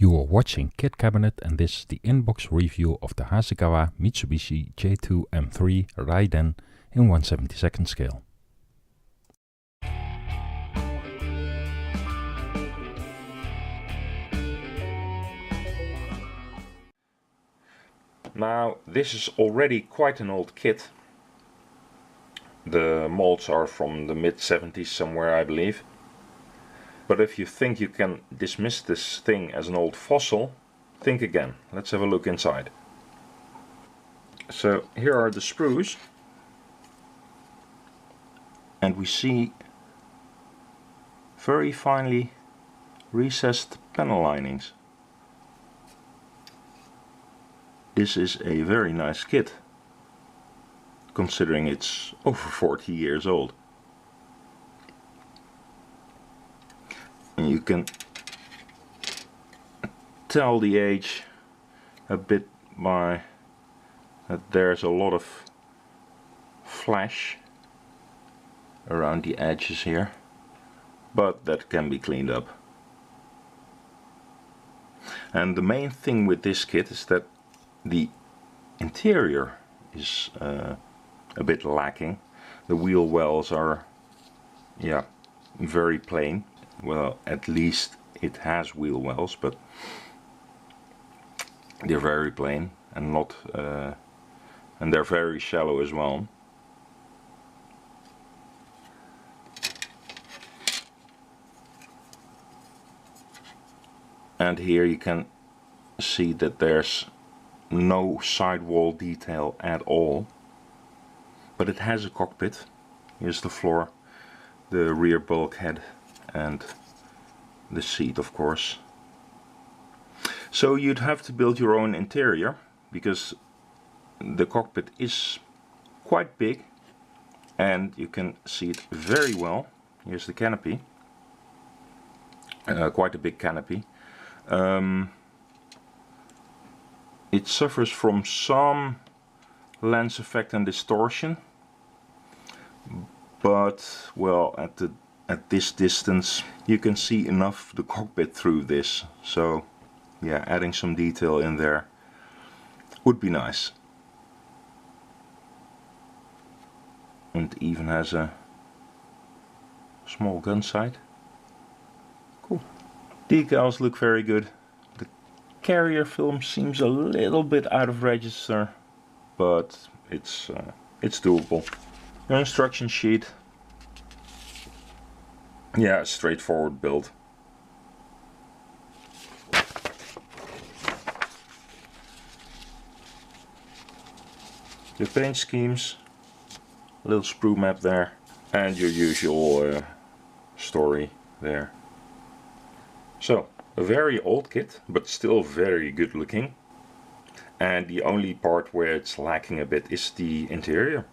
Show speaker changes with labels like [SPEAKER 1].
[SPEAKER 1] You are watching Kit Kabinet, and this is the inbox review of the Hasegawa Mitsubishi J2M3 Raiden in 1/72 scale. Now, this is already quite an old kit. The molds are from the mid-70s somewhere, I believe. But if you think you can dismiss this thing as an old fossil, think again. Let's have a look inside. So here are the sprues, and we see very finely recessed panel linings. This is a very nice kit, considering it's over 40 years old. And you can tell the age a bit by that there's a lot of flash around the edges here, but that can be cleaned up. And the main thing with this kit is that the interior is a bit lacking. The wheel wells are, yeah, very plain. Well, at least it has wheel wells, but they're very plain and not, and they're very shallow as well. And here you can see that there's no sidewall detail at all, but it has a cockpit. Here's the floor, the rear bulkhead, and the seat, of course. So you'd have to build your own interior, because the cockpit is quite big and you can see it very well. Here's the canopy, quite a big canopy. It suffers from some lens effect and distortion, but well, at this distance you can see enough the cockpit through this, so yeah, adding some detail in there would be nice. And it even has a small gun sight. Cool. Decals look very good. The carrier film seems a little bit out of register, but it's doable. The instruction sheet, yeah, straightforward build. The paint schemes, a little sprue map there, and your usual story there. So, a very old kit, but still very good looking. And the only part where it's lacking a bit is the interior.